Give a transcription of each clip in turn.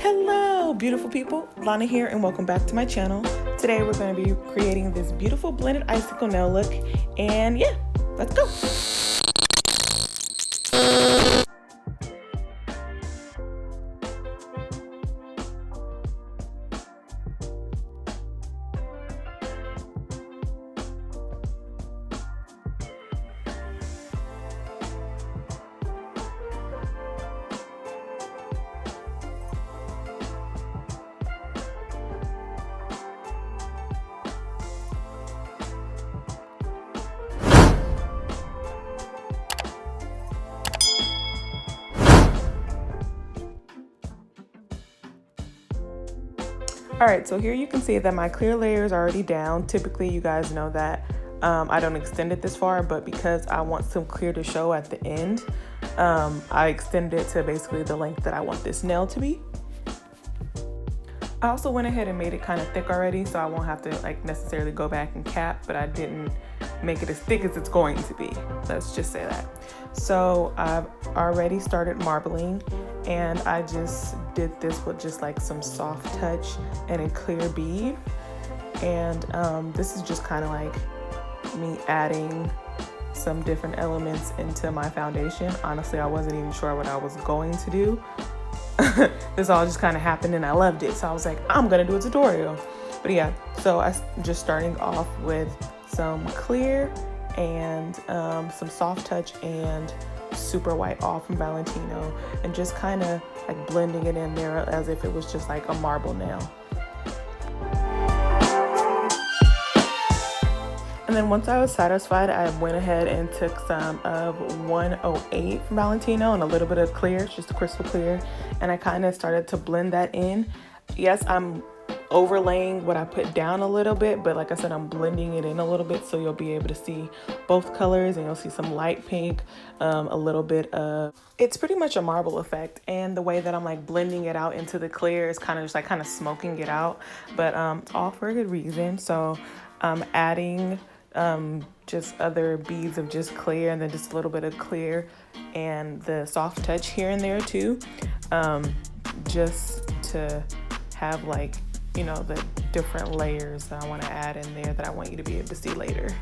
Hello, beautiful people. Lonna here, and welcome back to my channel. Today we're going to be creating this beautiful blended icicle nail look, and yeah, let's go. All right, so here you can see that my clear layer is already down. Typically, you guys know that I don't extend it this far, but because I want some clear to show at the end, I extended it to basically the length that I want this nail to be. I also went ahead and made it kind of thick already, so I won't have to necessarily go back and cap, but I didn't make it as thick as it's going to be. Let's just say that. So I've already started marbling, and I just did this with just like some soft touch and a clear bead. And this is just kind of like me adding some different elements into my foundation. Honestly, I wasn't even sure what I was going to do. This all just kind of happened and I loved it. So I was like, I'm gonna do a tutorial. But yeah, so I'm just starting off with some clear and some soft touch and super white all from Valentino, and just kind of like blending it in there as if it was just like a marble nail. And then once I was satisfied, I went ahead and took some of 108 from Valentino and a little bit of clear, it's just crystal clear, and I kind of started to blend that in. Yes, I'm overlaying what I put down a little bit, but like I said, I'm blending it in a little bit, so you'll be able to see both colors, and you'll see some light pink, a little bit of, it's pretty much a marble effect. And the way that I'm like blending it out into the clear is kind of just like kind of smoking it out, but all for a good reason. So I'm adding just other beads of just clear, and then just a little bit of clear and the soft touch here and there too, just to have like, you know, the different layers that I want to add in there that I want you to be able to see later.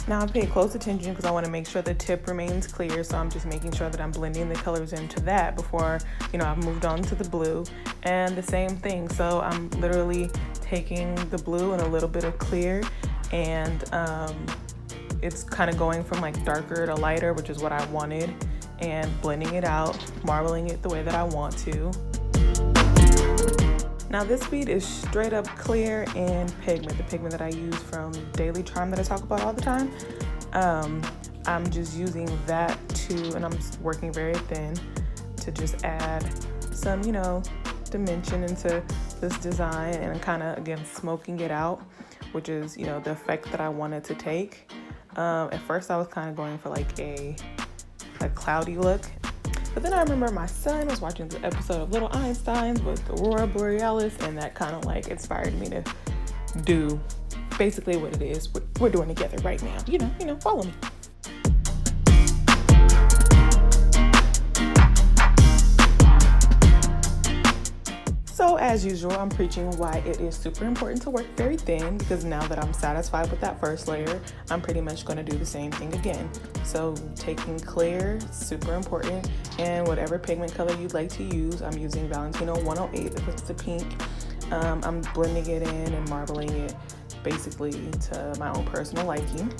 Now I pay close attention because I want to make sure the tip remains clear, so I'm just making sure that I'm blending the colors into that before, you know, I've moved on to the blue. And the same thing, so I'm literally taking the blue and a little bit of clear, and it's kind of going from like darker to lighter, which is what I wanted, and blending it out, marbling it the way that I want to. Now this bead is straight up clear and pigment, the pigment that I use from Daily Charm that I talk about all the time. I'm just using that too, and I'm working very thin to just add some, you know, dimension into this design, and I'm kind of, again, smoking it out, which is, you know, the effect that I wanted to take. At first I was kind of going for like a cloudy look. But then I remember my son was watching the episode of Little Einsteins with Aurora Borealis, and that kind of like inspired me to do basically what it is we're doing together right now. You know, follow me. So as usual, I'm preaching why it is super important to work very thin, because now that I'm satisfied with that first layer, I'm pretty much going to do the same thing again. So taking clear, super important, and whatever pigment color you'd like to use. I'm using Valentino 108 because it's a pink. I'm blending it in and marbling it basically to my own personal liking.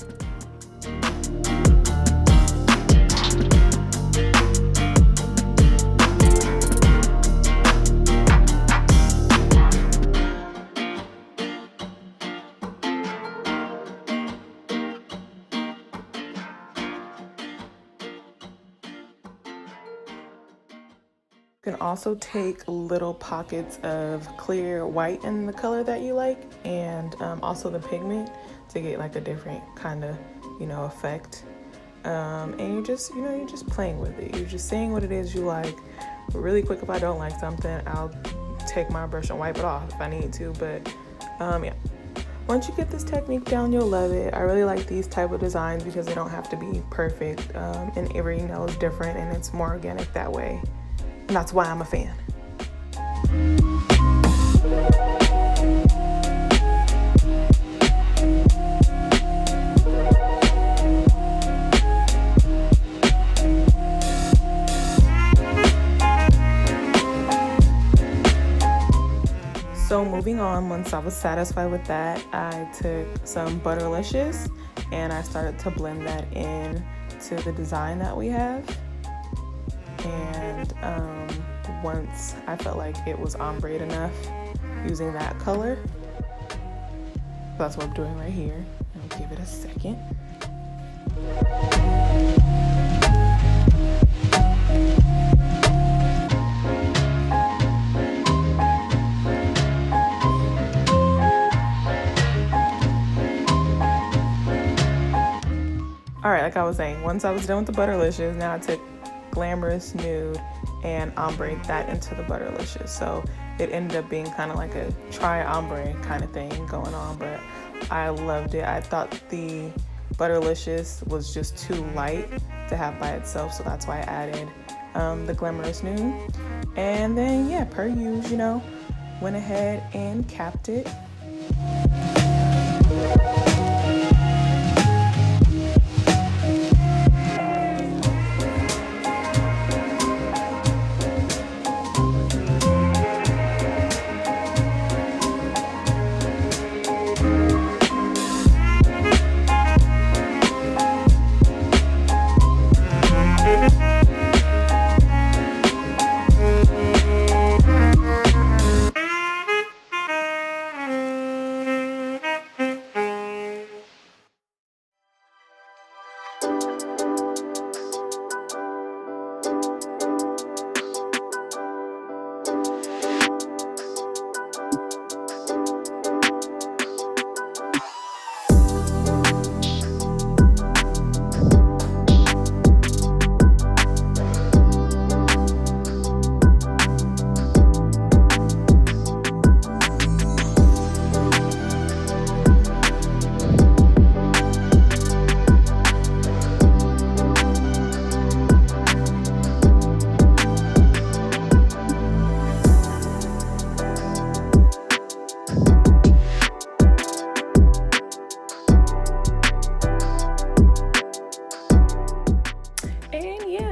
You can also take little pockets of clear white in the color that you like, and also the pigment to get like a different kind of, you know, effect. And you're just, you know, you're just playing with it. You're just saying what it is you like. Really quick, if I don't like something, I'll take my brush and wipe it off if I need to. But yeah, once you get this technique down, you'll love it. I really like these type of designs because they don't have to be perfect, and every nail is different, and it's more organic that way. and that's why I'm a fan. So moving on, once I was satisfied with that, I took some Butterlicious and I started to blend that in to the design that we have. And once I felt like it was ombre enough using that color, that's what I'm doing right here. I'll give it a second. All right, like I was saying, once I was done with the Butterlicious, now I took Glamorous Nude and ombre that into the Butterlicious. So it ended up being kind of like a tri-ombre kind of thing going on, but I loved it. I thought the Butterlicious was just too light to have by itself, so that's why I added the Glamorous Nude. And then, yeah, per usual, you know, went ahead and capped it.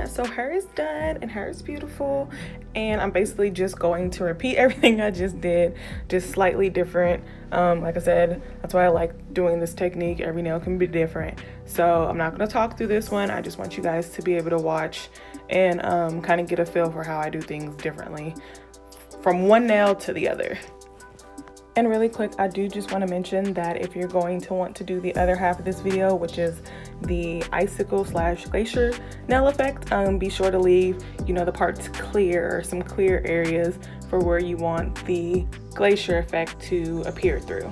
So her is done and her is beautiful, and I'm basically just going to repeat everything I just did, just slightly different. Like I said, that's why I like doing this technique. Every nail can be different, so I'm not going to talk through this one. I just want you guys to be able to watch and kind of get a feel for how I do things differently from one nail to the other. And really quick, I do just want to mention that if you're going to want to do the other half of this video, which is the icicle / glacier nail effect, be sure to leave, you know, the parts clear, or some clear areas for where you want the glacier effect to appear through.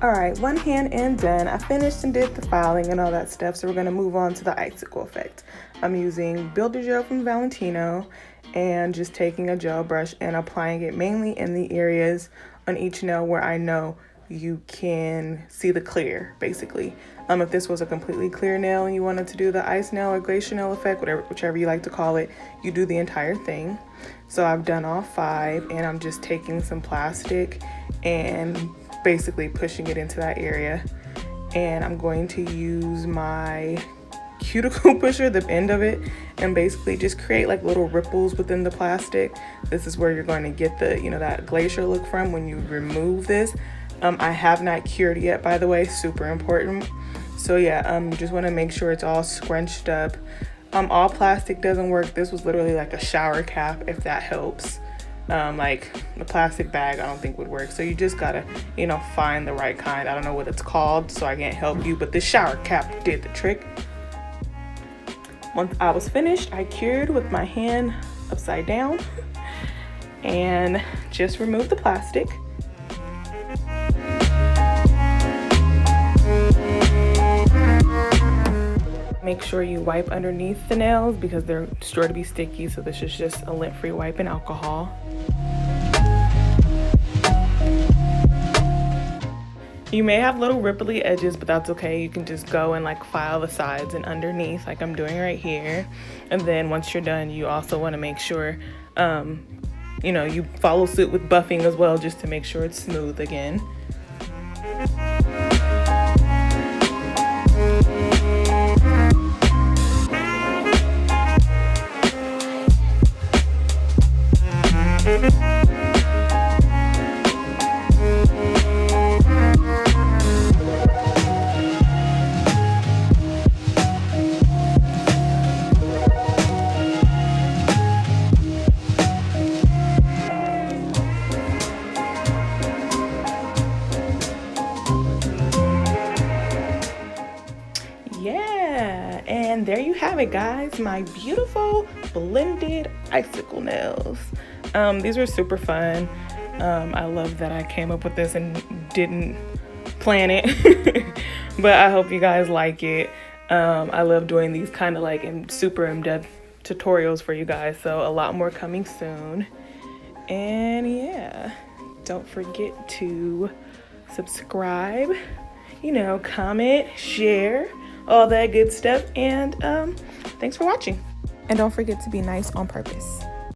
All right, one hand and done. I finished and did the filing and all that stuff, so we're gonna move on to the icicle effect. I'm using Builder Gel from Valentino and just taking a gel brush and applying it mainly in the areas on each nail where I know you can see the clear, basically. If this was a completely clear nail and you wanted to do the ice nail or glacier nail effect, whichever you like to call it, you do the entire thing. So I've done all 5, and I'm just taking some plastic and basically pushing it into that area. And I'm going to use my cuticle pusher, the end of it, and basically just create like little ripples within the plastic. This is where you're going to get the, that glacier look from when you remove this. I have not cured yet, by the way, super important. So yeah, you just want to make sure it's all scrunched up. All plastic doesn't work. This was literally like a shower cap, if that helps. Like the plastic bag I don't think would work, so you just gotta find the right kind. I don't know what it's called, so I can't help you, but this shower cap did the trick. Once I was finished, I cured with my hand upside down and just removed the plastic. Make sure you wipe underneath the nails because they're sure to be sticky, so this is just a lint-free wipe and alcohol. You may have little ripply edges, but that's okay. You can just go and like file the sides and underneath like I'm doing right here. And then once you're done, you also want to make sure you follow suit with buffing as well, just to make sure it's smooth again. Yeah, and there you have it, guys, my beautiful blended icicle nails. These were super fun. I love that I came up with this and didn't plan it, but I hope you guys like it. I love doing these kind of like super in-depth tutorials for you guys, so a lot more coming soon. And yeah, don't forget to subscribe, comment, share, all that good stuff, and thanks for watching. And don't forget to be nice on purpose.